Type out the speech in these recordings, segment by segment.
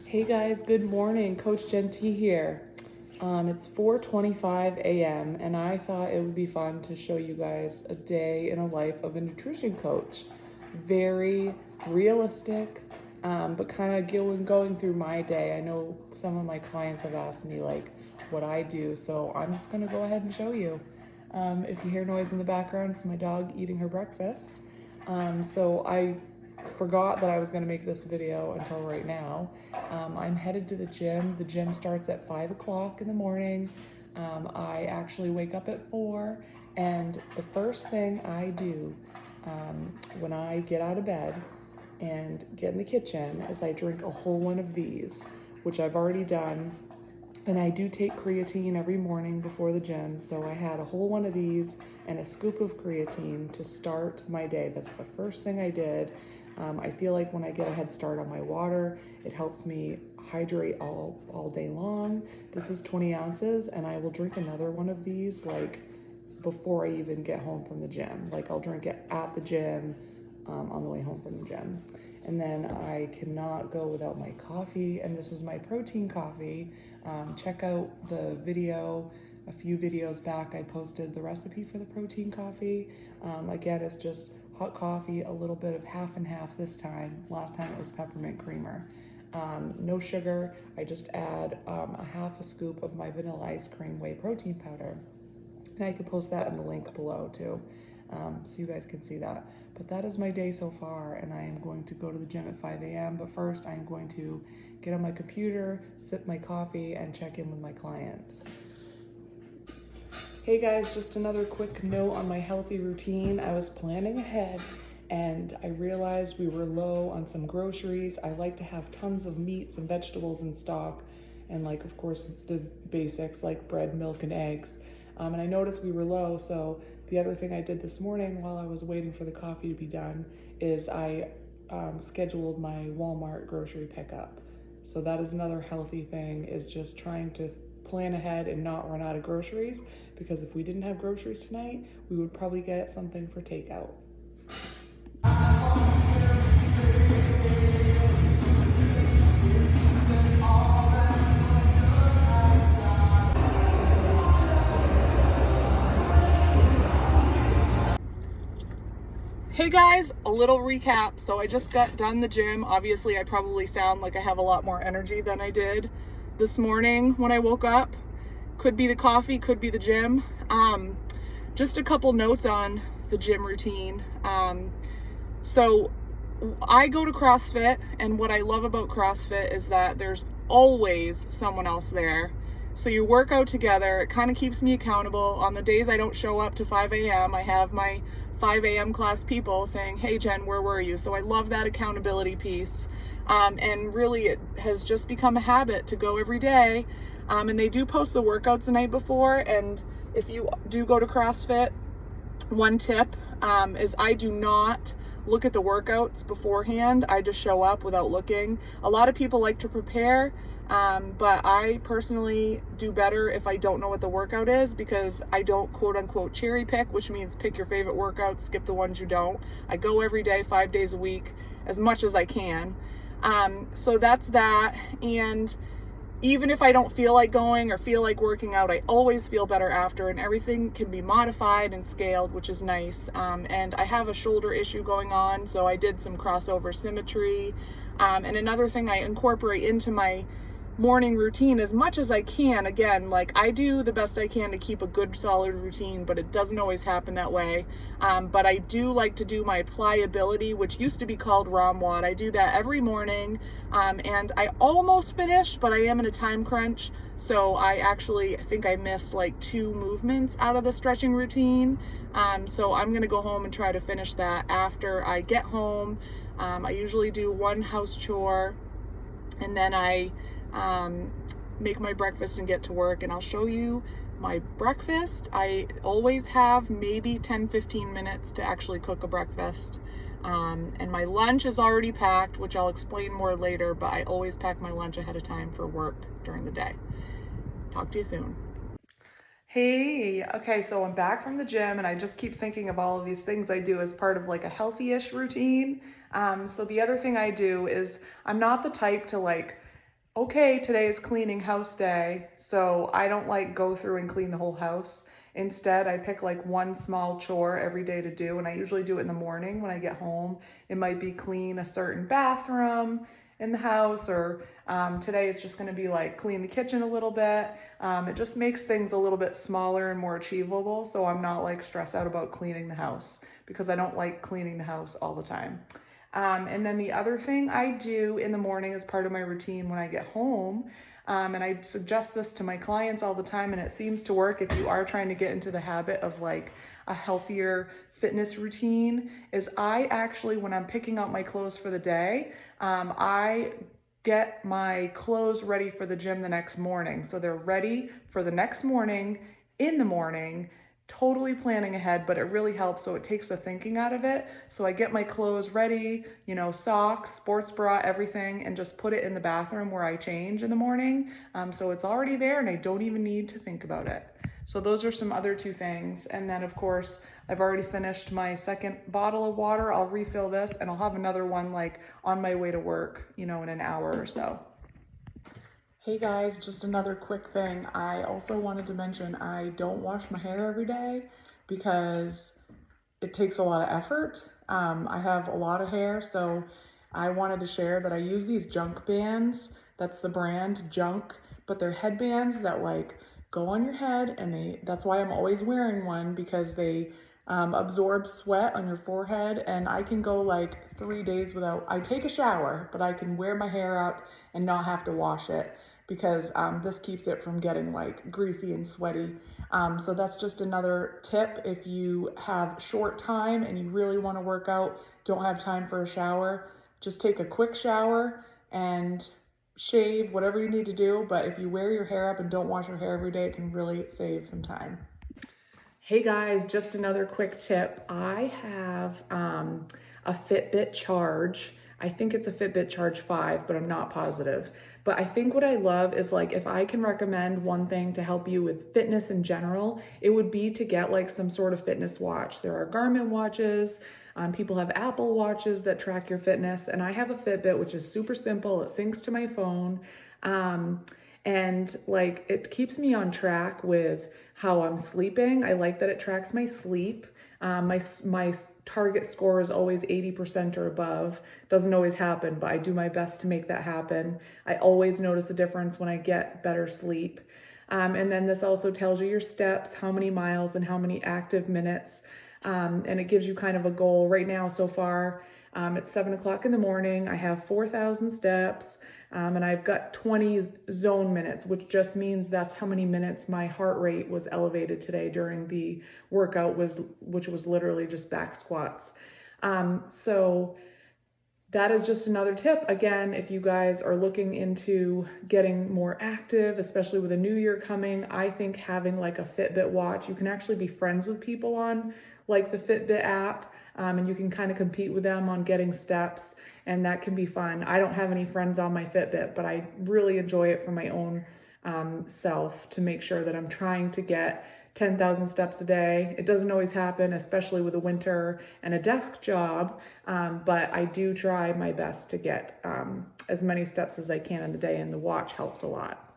Hey guys, good morning. Coach Jen T here. It's 4:25 a.m. and I thought it would be fun to show you guys a day in a life of a nutrition coach. Very realistic, but kind of going through my day. I know some of my clients have asked me like what I do, so I'm just gonna go ahead and show you. If you hear noise in the background, it's my dog eating her breakfast. So I forgot that I was going to make this video until right now. I'm headed to the gym. The gym starts at 5 o'clock in the morning. I actually wake up at 4, and the first thing I do when I get out of bed and get in the kitchen is I drink a whole one of these, which I've already done. And I do take creatine every morning before the gym, so I had a whole one of these and a scoop of creatine to start my day. That's the first thing I did. I feel like when I get a head start on my water, it helps me hydrate all day long. This is 20 ounces, and I will drink another one of these like before I even get home from the gym. Like I'll drink it at the gym on the way home from the gym. And then I cannot go without my coffee, and this is my protein coffee. Check out the video. A few videos back, I posted the recipe for the protein coffee. Again, it's just hot coffee, a little bit of half and half this time. Last time it was peppermint creamer. No sugar. I just add a half a scoop of my vanilla ice cream whey protein powder. And I could post that in the link below too, so you guys can see that. But that is my day so far, and I am going to go to the gym at 5 a.m. But first, I'm going to get on my computer, sip my coffee, and check in with my clients. Hey guys, just another quick note on my healthy routine. I was planning ahead and I realized we were low on some groceries. I like to have tons of meats and vegetables in stock, and like of course the basics like bread, milk, and eggs. And I noticed we were low, so the other thing I did this morning while I was waiting for the coffee to be done is I scheduled my Walmart grocery pickup. So that is another healthy thing, is just trying to plan ahead and not run out of groceries, because if we didn't have groceries tonight, we would probably get something for takeout. Hey guys, a little recap. So I just got done the gym. Obviously, I probably sound like I have a lot more energy than I did this morning when I woke up. Could be the coffee, could be the gym. Just a couple notes on the gym routine. So I go to CrossFit, and what I love about CrossFit is that there's always someone else there. So you work out together. It kind of keeps me accountable. On the days I don't show up to 5 a.m., I have my 5 a.m. class people saying, hey Jen, where were you? So I love that accountability piece. And really it has just become a habit to go every day. And they do post the workouts the night before. And if you do go to CrossFit, one tip is I do not look at the workouts beforehand. I just show up without looking. A lot of people like to prepare, but I personally do better if I don't know what the workout is, because I don't quote unquote cherry pick, which means pick your favorite workout, skip the ones you don't. I go every day, 5 days a week, as much as I can. So that's that. And even if I don't feel like going or feel like working out, I always feel better after, and everything can be modified and scaled, which is nice. And I have a shoulder issue going on, so I did some crossover symmetry. And another thing I incorporate into my morning routine as much as I can. Again, like I do the best I can to keep a good solid routine, but it doesn't always happen that way. But I do like to do my pliability, which used to be called ROMWOD. I do that every morning, and I almost finished, but I am in a time crunch. So I actually think I missed like 2 movements out of the stretching routine. So I'm gonna go home and try to finish that after I get home. I usually do one house chore, and then I make my breakfast and get to work, and I'll show you my breakfast. I always have maybe 10-15 minutes to actually cook a breakfast, and my lunch is already packed, which I'll explain more later, but I always pack my lunch ahead of time for work during the day. Talk to you soon. Hey, okay, so I'm back from the gym, and I just keep thinking of all of these things I do as part of like a healthy-ish routine. So the other thing I do is I'm not the type to like Okay, today is cleaning house day, so I don't like go through and clean the whole house. Instead, I pick like one small chore every day to do, and I usually do it in the morning when I get home. It might be clean a certain bathroom in the house, or today it's just going to be like clean the kitchen a little bit. It just makes things a little bit smaller and more achievable, so I'm not like stressed out about cleaning the house because I don't like cleaning the house all the time. And then the other thing I do in the morning as part of my routine when I get home, and I suggest this to my clients all the time, and it seems to work if you are trying to get into the habit of like a healthier fitness routine, is I actually, when I'm picking out my clothes for the day, I get my clothes ready for the gym the next morning. So they're ready for the next morning in the morning, totally planning ahead, but it really helps. So it takes the thinking out of it. So I get my clothes ready, socks, sports bra, everything, and just put it in the bathroom where I change in the morning. So it's already there and I don't even need to think about it. So those are some other two things. And then of course, I've already finished my second bottle of water. I'll refill this and I'll have another one like on my way to work, in an hour or so. Hey guys, just another quick thing. I also wanted to mention I don't wash my hair every day because it takes a lot of effort. I have a lot of hair, so I wanted to share that I use these Junk bands. That's the brand, Junk, but they're headbands that like go on your head, and that's why I'm always wearing one, because they absorb sweat on your forehead, and I can go like 3 days without, I take a shower, but I can wear my hair up and not have to wash it because this keeps it from getting like greasy and sweaty. So that's just another tip. If you have short time and you really want to work out, don't have time for a shower, just take a quick shower and shave, whatever you need to do. But if you wear your hair up and don't wash your hair every day, it can really save some time. Hey guys, just another quick tip. I have a Fitbit Charge. I think it's a Fitbit Charge 5, but I'm not positive. But I think what I love is like, if I can recommend one thing to help you with fitness in general, it would be to get like some sort of fitness watch. There are Garmin watches, people have Apple watches that track your fitness, and I have a Fitbit, which is super simple. It syncs to my phone. And like it keeps me on track with how I'm sleeping. I like that it tracks my sleep. My target score is always 80% or above. Doesn't always happen, but I do my best to make that happen. I always notice a difference when I get better sleep. And then this also tells you your steps, how many miles and how many active minutes. And it gives you kind of a goal. Right now, so far, it's 7 o'clock in the morning. I have 4,000 steps. And I've got 20 zone minutes, which just means that's how many minutes my heart rate was elevated today during the workout, which was literally just back squats. So that is just another tip. Again, if you guys are looking into getting more active, especially with a new year coming, I think having like a Fitbit watch, you can actually be friends with people on like the Fitbit app, and you can kind of compete with them on getting steps, and that can be fun. I don't have any friends on my Fitbit, but I really enjoy it for my own self, to make sure that I'm trying to get 10,000 steps a day. It doesn't always happen, especially with a winter and a desk job, but I do try my best to get as many steps as I can in the day, and the watch helps a lot.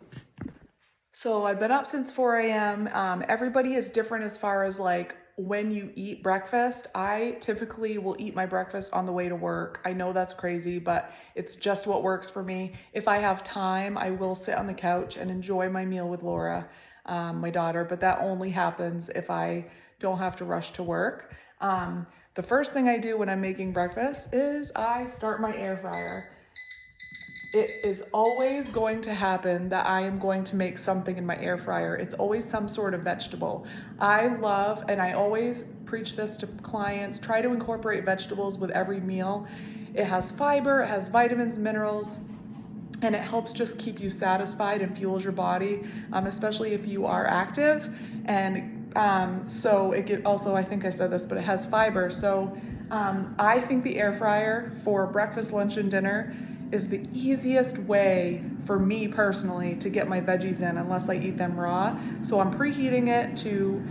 So I've been up since 4 a.m. Everybody is different as far as like when you eat breakfast. I typically will eat my breakfast on the way to work. I know that's crazy, but it's just what works for me. If I have time, I will sit on the couch and enjoy my meal with Laura, my daughter, but that only happens if I don't have to rush to work. The first thing I do when I'm making breakfast is I start my air fryer. It is always going to happen that I am going to make something in my air fryer. It's always some sort of vegetable. I love, and I always preach this to clients, try to incorporate vegetables with every meal. It has fiber, it has vitamins, minerals, and it helps just keep you satisfied and fuels your body, especially if you are active. And so also, I think I said this, but it has fiber. So I think the air fryer for breakfast, lunch, and dinner is the easiest way for me personally to get my veggies in, unless I eat them raw. So I'm preheating it to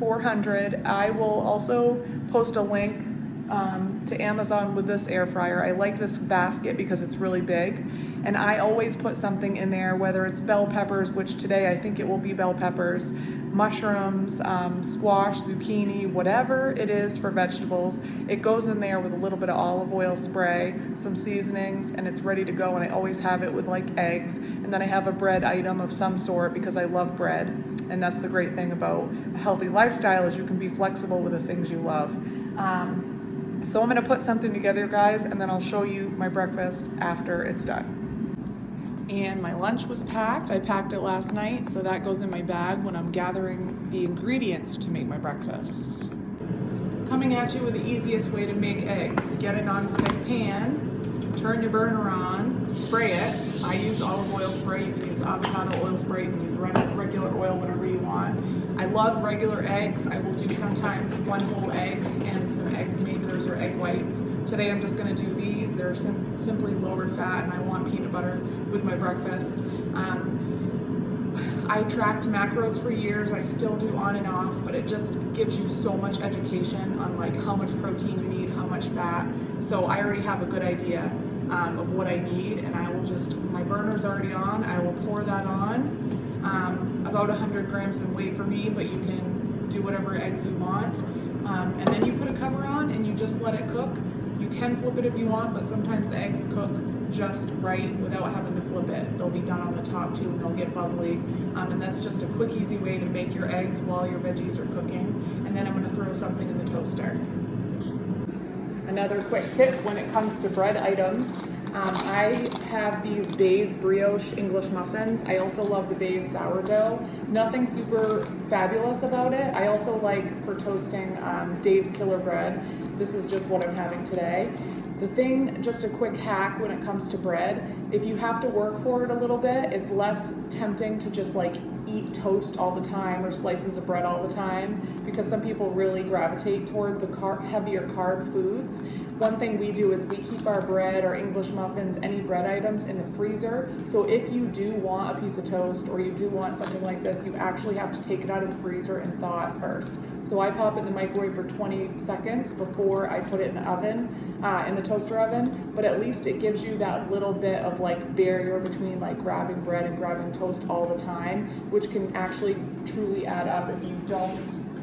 400. I will also post a link to Amazon with this air fryer. I like this basket because it's really big, and I always put something in there, whether it's bell peppers, which today I think it will be bell peppers, mushrooms, squash, zucchini, whatever it is for vegetables. It goes in there with a little bit of olive oil spray, some seasonings, and it's ready to go. And I always have it with like eggs, and then I have a bread item of some sort because I love bread. And that's the great thing about a healthy lifestyle, is you can be flexible with the things you love. So I'm gonna put something together, guys, and then I'll show you my breakfast after it's done. And my lunch was packed. I packed it last night, so that goes in my bag when I'm gathering the ingredients to make my breakfast. Coming at you with the easiest way to make eggs. Get a non-stick pan, turn your burner on, spray it. I use olive oil spray, you can use avocado oil spray, you can use regular oil, whatever you want. I love regular eggs. I will do sometimes one whole egg and some egg makers or egg whites. Today I'm just going to do these. They're simply lower fat, and I want peanut butter with my breakfast. I tracked macros for years. I still do on and off, but it just gives you so much education on like how much protein you need, how much fat. So I already have a good idea of what I need, and I will just, my burner's already on. I will pour that on. About 100 grams in weight for me, but you can do whatever eggs you want. And then you put a cover on and you just let it cook. You can flip it if you want, but sometimes the eggs cook just right without having to flip it. They'll be done on the top too, and they'll get bubbly. And that's just a quick, easy way to make your eggs while your veggies are cooking. And then I'm gonna throw something in the toaster. Another quick tip when it comes to bread items, I have these Bay's brioche English muffins. I also love the Bay's sourdough. Nothing super fabulous about it. I also like for toasting Dave's Killer Bread. This is just what I'm having today. The thing, just a quick hack when it comes to bread, if you have to work for it a little bit, it's less tempting to just like eat toast all the time or slices of bread all the time, because some people really gravitate toward the heavier carb foods. One thing we do is we keep our bread, our English muffins, any bread items in the freezer. So if you do want a piece of toast or you do want something like this, you actually have to take it out of the freezer and thaw it first. So I pop it in the microwave for 20 seconds before I put it in the oven, in the toaster oven, but at least it gives you that little bit of like barrier between like grabbing bread and grabbing toast all the time, which can actually truly add up if you don't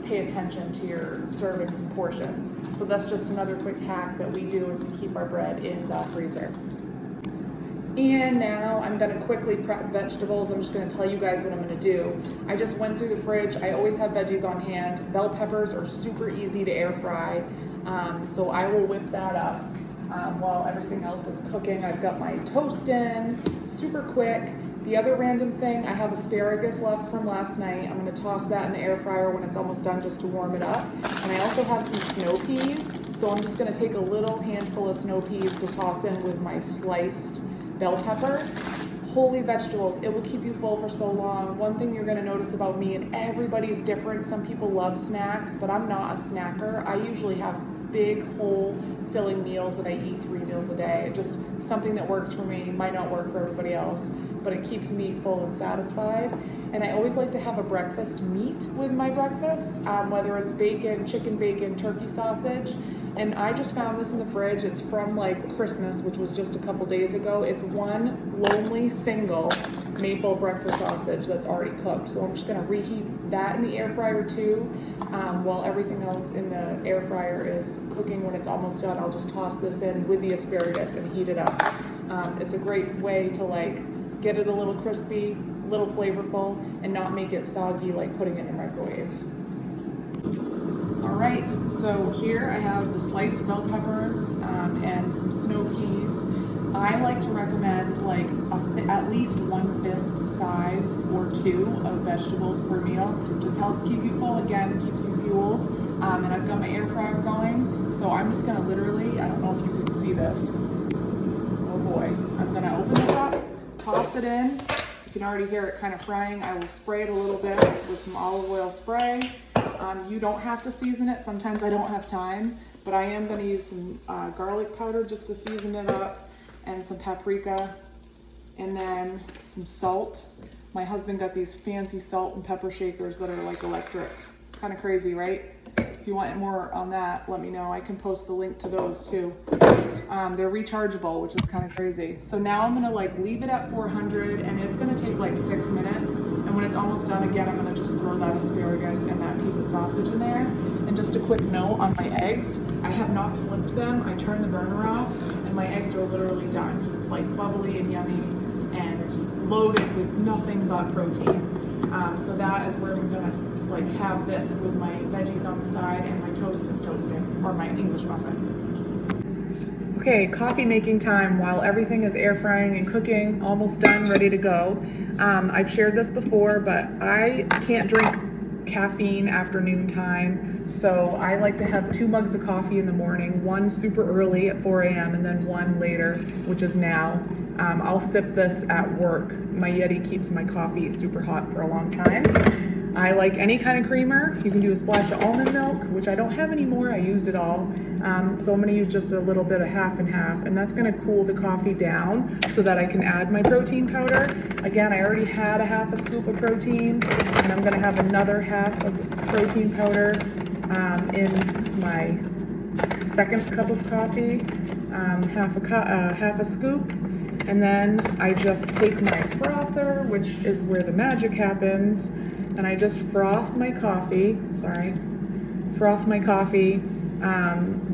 pay attention to your servings and portions. So that's just another quick hack that we do, is we keep our bread in the freezer. And now I'm gonna quickly prep vegetables. I'm just gonna tell you guys what I'm gonna do. I just went through the fridge. I always have veggies on hand. Bell peppers are super easy to air fry. So I will whip that up while everything else is cooking. I've got my toast in, super quick. The other random thing, I have asparagus left from last night. I'm gonna toss that in the air fryer when it's almost done, just to warm it up. And I also have some snow peas. So I'm just gonna take a little handful of snow peas to toss in with my sliced bell pepper. Holy vegetables, it will keep you full for so long. One thing you're gonna notice about me, and everybody's different, some people love snacks, but I'm not a snacker. I usually have big, whole, filling meals that I eat 3 meals a day. Just something that works for me, might not work for everybody else, but it keeps me full and satisfied. And I always like to have a breakfast meat with my breakfast, whether it's bacon, chicken bacon, turkey sausage. And I just found this in the fridge. It's from like Christmas, which was just a couple days ago. It's one lonely single maple breakfast sausage that's already cooked. So I'm just gonna reheat that in the air fryer too, while everything else in the air fryer is cooking. When it's almost done, I'll just toss this in with the asparagus and heat it up. It's a great way to like get it a little crispy, a little flavorful, and not make it soggy like putting it in the microwave. All right, so here I have the sliced bell peppers and some snow peas. I like to recommend like at least 1 fist size or 2 of vegetables per meal. Just helps keep you full, again, keeps you fueled. And I've got my air fryer going, so I'm just gonna literally, I don't know if you can see this. Oh boy, I'm gonna open this up, toss it in. You can already hear it kind of frying. I will spray it a little bit with some olive oil spray. You don't have to season it. Sometimes I don't have time, but I am going to use some garlic powder just to season it up, and some paprika, and then some salt. My husband got these fancy salt and pepper shakers that are like electric. Kind of crazy, right? If you want more on that, let me know. I can post the link to those too. They're rechargeable, which is kind of crazy. So now I'm gonna like leave it at 400 and it's gonna take like 6 minutes. And when it's almost done again, I'm gonna just throw that asparagus and that piece of sausage in there. And just a quick note on my eggs, I have not flipped them. I turned the burner off and my eggs are literally done. Like bubbly and yummy and loaded with nothing but protein. So that is where I'm gonna like have this with my veggies on the side and my toast is toasting, or my English muffin. Okay, coffee making time while everything is air frying and cooking, almost done, ready to go. I've shared this before, but I can't drink caffeine after noontime, so I like to have 2 mugs of coffee in the morning, one super early at 4 a.m. and then one later, which is now. I'll sip this at work. My Yeti keeps my coffee super hot for a long time. I like any kind of creamer. You can do a splash of almond milk, which I don't have anymore. I used it all. So I'm gonna use just a little bit of half and half, and that's gonna cool the coffee down so that I can add my protein powder. Again, I already had a half a scoop of protein, and I'm gonna have another half of protein powder in my second cup of coffee, half a scoop. And then I just take my frother, which is where the magic happens, and I just froth my coffee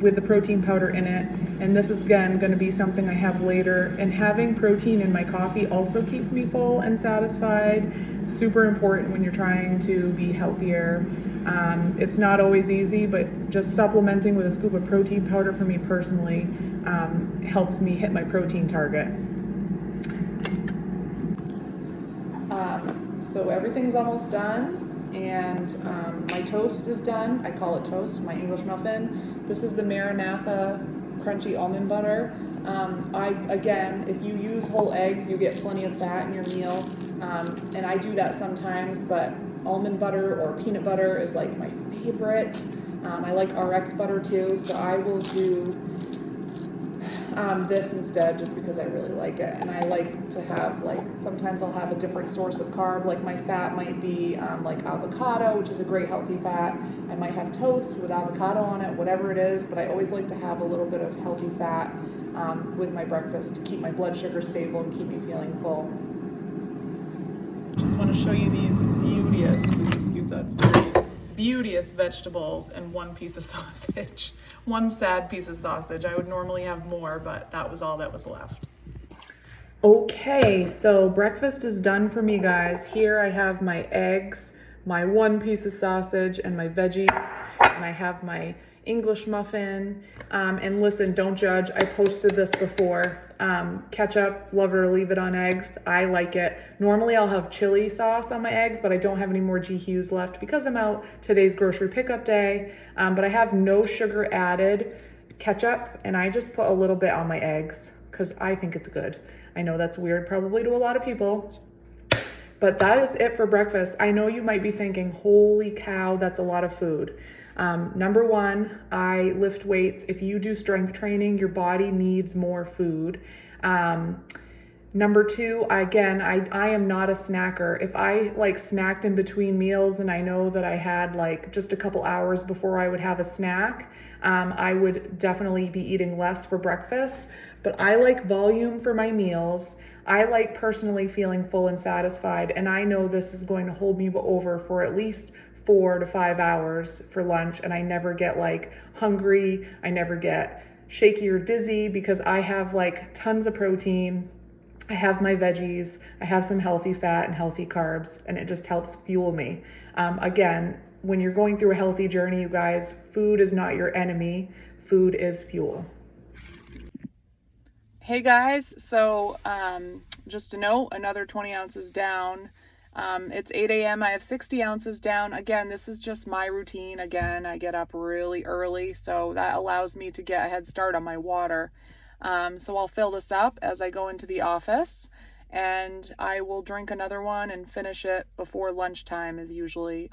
with the protein powder in it. And this is again going to be something I have later. And having protein in my coffee also keeps me full and satisfied. Super important when you're trying to be healthier. It's not always easy, but just supplementing with a scoop of protein powder for me personally helps me hit my protein target. So everything's almost done, and my toast is done. I call it toast, my English muffin. This is the Maranatha crunchy almond butter. Again, if you use whole eggs, you get plenty of fat in your meal, and I do that sometimes, but almond butter or peanut butter is like my favorite. I like RX butter too, so I will do this instead just because I really like it. And I like to have, like, sometimes I'll have a different source of carb, like my fat might be like avocado, which is a great healthy fat. I might have toast with avocado on it, whatever it is, but I always like to have a little bit of healthy fat with my breakfast to keep my blood sugar stable and keep me feeling full. Just want to show you these beauteous, please excuse that story, beauteous vegetables and one piece of sausage. One sad piece of sausage. I would normally have more, but that was all that was left. Okay, so breakfast is done for me, guys. Here I have my eggs, my one piece of sausage, and my veggies, and I have my English muffin. And listen, don't judge. I posted this before. Ketchup, love it or leave it on eggs. I like it. Normally I'll have chili sauce on my eggs, but I don't have any more G Hughes left because I'm out. Today's grocery pickup day. But I have no sugar added ketchup, and I just put a little bit on my eggs because I think it's good. I know that's weird probably to a lot of people, but that is it for breakfast. I know you might be thinking, holy cow, that's a lot of food. Number one, I lift weights. If you do strength training, your body needs more food. Number two, again, I am not a snacker. If I like snacked in between meals and I know that I had like just a couple hours before I would have a snack, I would definitely be eating less for breakfast. But I like volume for my meals. I like personally feeling full and satisfied, and I know this is going to hold me over for at least 4 to 5 hours for lunch, and I never get like hungry. I never get shaky or dizzy because I have like tons of protein. I have my veggies, I have some healthy fat and healthy carbs, and it just helps fuel me. Again, when you're going through a healthy journey, you guys, food is not your enemy. Food is fuel. Hey guys, so just a note, another 20 ounces down. It's 8 a.m. I have 60 ounces down. Again, this is just my routine. Again, I get up really early, so that allows me to get a head start on my water. So I'll fill this up as I go into the office, and I will drink another one and finish it before lunchtime is usually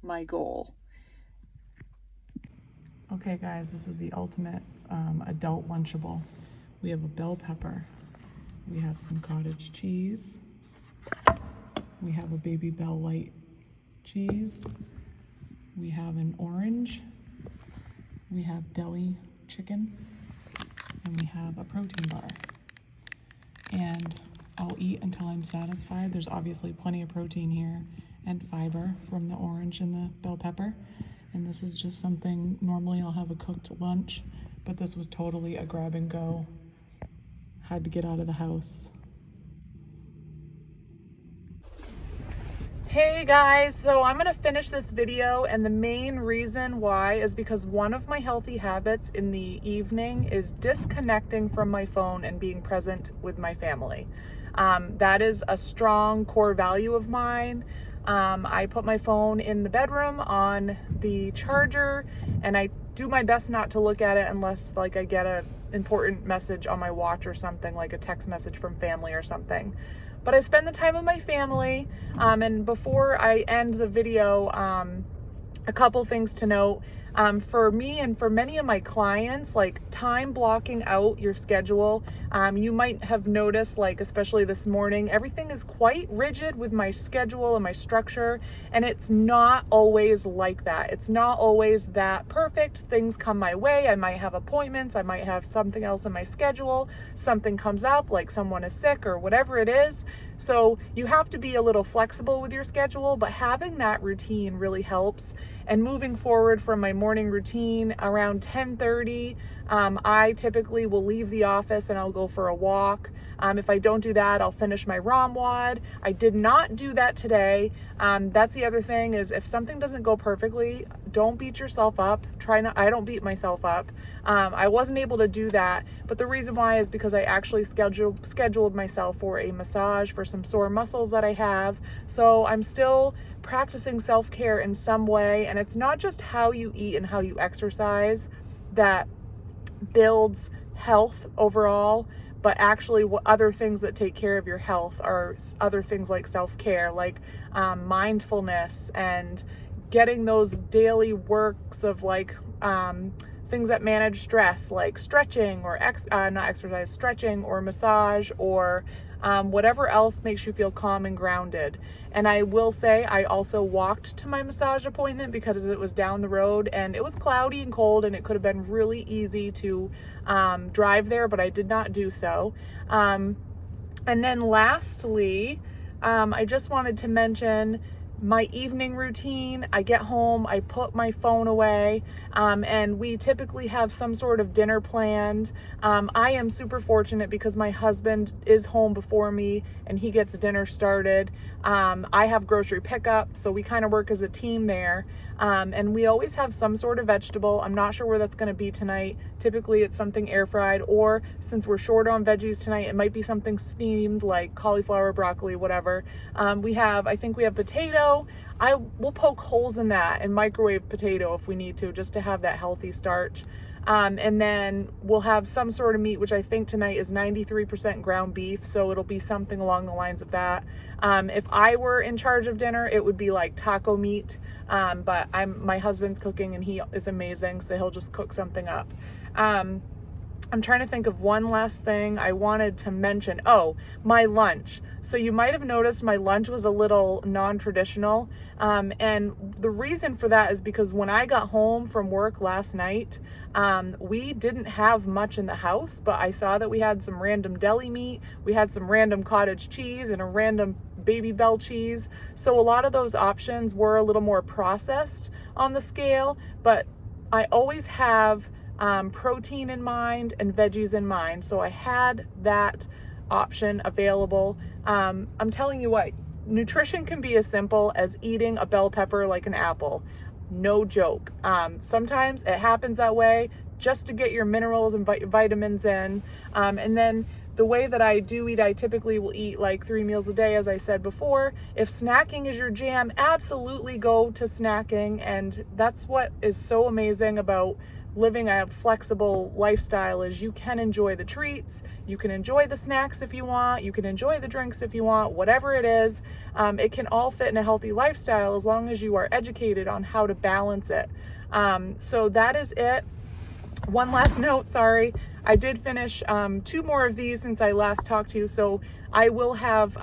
my goal. Okay guys, this is the ultimate adult Lunchable. We have a bell pepper, we have some cottage cheese, we have a Baby Bell light cheese, we have an orange, We have deli chicken, and we have a protein bar. And I'll eat until I'm satisfied. There's obviously plenty of protein here and fiber from the orange and the bell pepper. And this is just something, normally I'll have a cooked lunch, but this was totally a grab and go. Had to get out of the house. Hey guys, so I'm gonna finish this video, and the main reason why is because one of my healthy habits in the evening is disconnecting from my phone and being present with my family. That is a strong core value of mine. I put my phone in the bedroom on the charger, and I do my best not to look at it unless like I get an important message on my watch or something, like a text message from family or something. But I spend the time with my family, and before I end the video, a couple things to note. For me and for many of my clients, like time blocking out your schedule, you might have noticed, like especially this morning, everything is quite rigid with my schedule and my structure, and it's not always like that. It's not always that perfect. Things come my way. I might have appointments. I might have something else in my schedule. Something comes up, like someone is sick or whatever it is. So you have to be a little flexible with your schedule, but having that routine really helps. And moving forward from my morning routine around 10:30, I typically will leave the office and I'll go for a walk. If I don't do that, I'll finish my ROMWOD. I did not do that today. That's the other thing, is if something doesn't go perfectly, don't beat yourself up. I don't beat myself up. I wasn't able to do that, but the reason why is because I actually scheduled myself for a massage for some sore muscles that I have. So I'm still practicing self-care in some way, and it's not just how you eat and how you exercise that builds health overall, but actually what other things that take care of your health are other things like self-care, like mindfulness, and getting those daily works of like things that manage stress, like stretching or stretching or massage, or whatever else makes you feel calm and grounded. And I will say, I also walked to my massage appointment because it was down the road and it was cloudy and cold, and it could have been really easy to drive there, but I did not do so. And then lastly, I just wanted to mention my evening routine. I get home, I put my phone away, and we typically have some sort of dinner planned. I am super fortunate because my husband is home before me and he gets dinner started. I have grocery pickup, so we kind of work as a team there. And we always have some sort of vegetable. I'm not sure where that's going to be tonight. Typically it's something air fried, or since we're short on veggies tonight, it might be something steamed like cauliflower, broccoli, whatever. I think we have potato. I will poke holes in that and microwave potato if we need to, just to have that healthy starch. And then we'll have some sort of meat, which I think tonight is 93% ground beef, so it'll be something along the lines of that. If I were in charge of dinner, it would be like taco meat, but my husband's cooking and he is amazing, so he'll just cook something up. I'm trying to think of one last thing I wanted to mention. Oh, my lunch. So you might have noticed my lunch was a little non-traditional. And the reason for that is because when I got home from work last night, we didn't have much in the house, but I saw that we had some random deli meat, we had some random cottage cheese and a random Baby Bell cheese. So a lot of those options were a little more processed on the scale, but I always have protein in mind and veggies in mind. So I had that option available. I'm telling you what, nutrition can be as simple as eating a bell pepper like an apple. No joke. Sometimes it happens that way just to get your minerals and vitamins in. And then the way that I do eat, I typically will eat like 3 meals a day, as I said before. If snacking is your jam, absolutely go to snacking. And that's what is so amazing about living a flexible lifestyle, is you can enjoy the treats, you can enjoy the snacks if you want, you can enjoy the drinks if you want, whatever it is. It can all fit in a healthy lifestyle as long as you are educated on how to balance it. So that is it. One last note, sorry, I did finish 2 more of these since I last talked to you, so I will have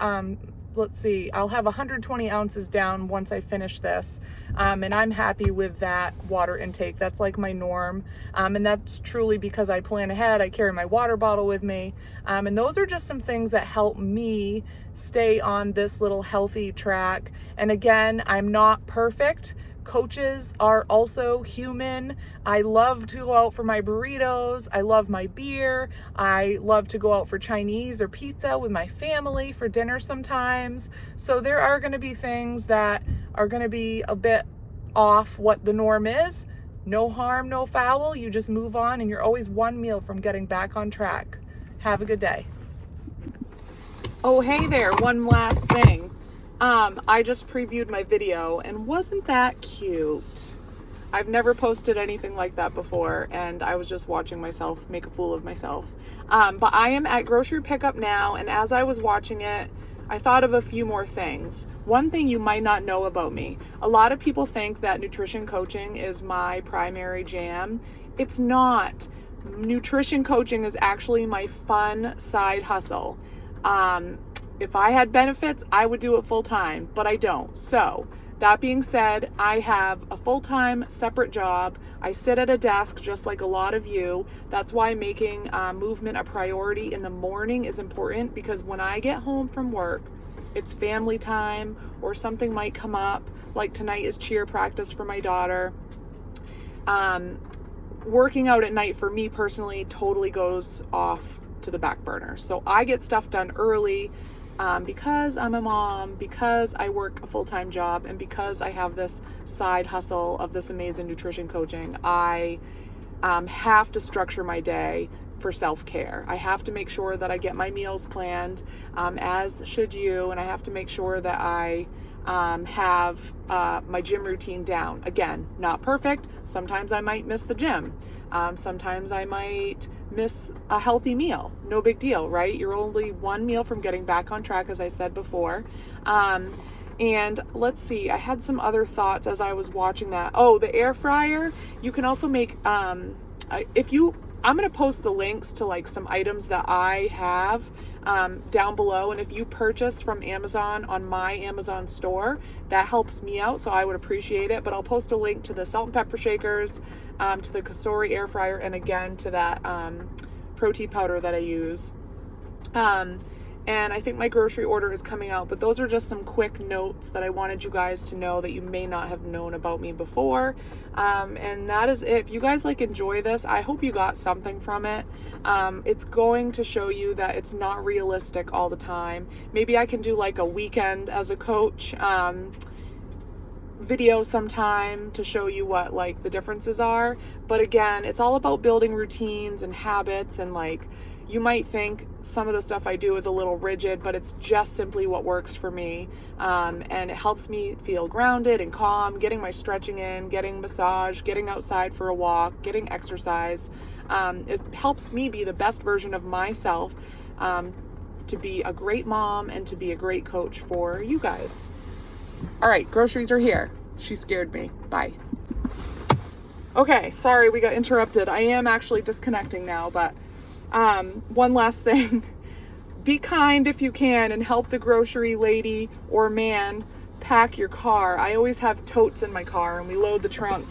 let's see, I'll have 120 ounces down once I finish this. And I'm happy with that water intake. That's like my norm. And that's truly because I plan ahead. I carry my water bottle with me. And those are just some things that help me stay on this little healthy track. And again, I'm not perfect. Coaches are also human. I love to go out for my burritos. I love my beer. I love to go out for Chinese or pizza with my family for dinner sometimes. So there are going to be things that are going to be a bit off what the norm is. No harm, no foul. You just move on, and you're always one meal from getting back on track. Have a good day. Oh, hey there. One last thing. I just previewed my video, and wasn't that cute? I've never posted anything like that before, and I was just watching myself make a fool of myself. But I am at grocery pickup now, and as I was watching it, I thought of a few more things. One thing you might not know about me: a lot of people think that nutrition coaching is my primary jam. It's not. Nutrition coaching is actually my fun side hustle. If I had benefits, I would do it full time, but I don't. So that being said, I have a full-time separate job. I sit at a desk just like a lot of you. That's why making movement a priority in the morning is important, because when I get home from work, it's family time or something might come up, like tonight is cheer practice for my daughter. Working out at night for me personally totally goes off to the back burner. So I get stuff done early. Because I'm a mom, because I work a full-time job, and because I have this side hustle of this amazing nutrition coaching, I have to structure my day for self-care. I have to make sure that I get my meals planned, as should you, and I have to make sure that I have my gym routine down. Again, not perfect. Sometimes I might miss the gym. Sometimes I might miss a healthy meal. No big deal, right? You're only one meal from getting back on track, as I said before. And let's see, I had some other thoughts as I was watching that. Oh, the air fryer. You can also make, I'm going to post the links to like some items that I have down below. And if you purchase from Amazon on my Amazon store, that helps me out. So I would appreciate it. But I'll post a link to the salt and pepper shakers, to the Cosori air fryer, and again to that protein powder that I use. And I think my grocery order is coming out, but those are just some quick notes that I wanted you guys to know that you may not have known about me before. And that is it. If you guys enjoy this, I hope you got something from it. It's going to show you that it's not realistic all the time. Maybe I can do like a weekend as a coach video sometime to show you what the differences are. But again, it's all about building routines and habits, and you might think some of the stuff I do is a little rigid, but it's just simply what works for me. And it helps me feel grounded and calm, getting my stretching in, getting massage, getting outside for a walk, getting exercise. It helps me be the best version of myself, to be a great mom and to be a great coach for you guys. All right, groceries are here. She scared me. Bye. Okay, sorry we got interrupted. I am actually disconnecting now, but one last thing. Be kind if you can and help the grocery lady or man pack your car. I always have totes in my car and we load the trunk,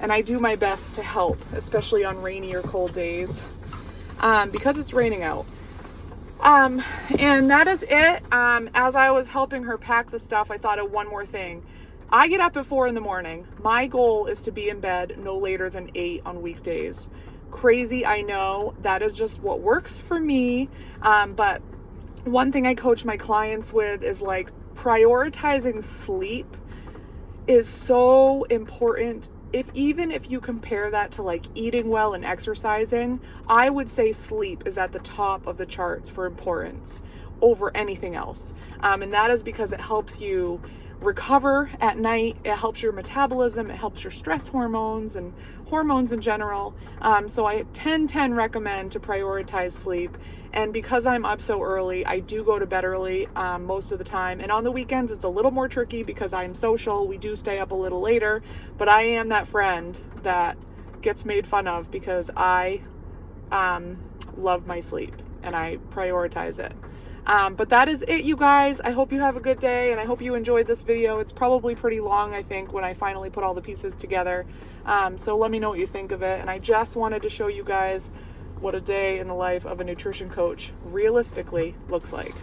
and I do my best to help, especially on rainy or cold days, because it's raining out. And that is it. As I was helping her pack the stuff, I thought of one more thing. I get up at 4 a.m. My goal is to be in bed no later than 8 on weekdays. Crazy, I know. That is just what works for me. But one thing I coach my clients with is prioritizing sleep is so important. Even if you compare that to eating well and exercising, I would say sleep is at the top of the charts for importance over anything else. And that is because it helps you recover at night. It helps your metabolism. It helps your stress hormones and hormones in general. So I 10-10 recommend to prioritize sleep. And because I'm up so early, I do go to bed early most of the time. And on the weekends, it's a little more tricky because I'm social. We do stay up a little later, but I am that friend that gets made fun of because I love my sleep and I prioritize it. But that is it, you guys. I hope you have a good day, and I hope you enjoyed this video. It's probably pretty long, I think, when I finally put all the pieces together. So let me know what you think of it. And I just wanted to show you guys what a day in the life of a nutrition coach realistically looks like.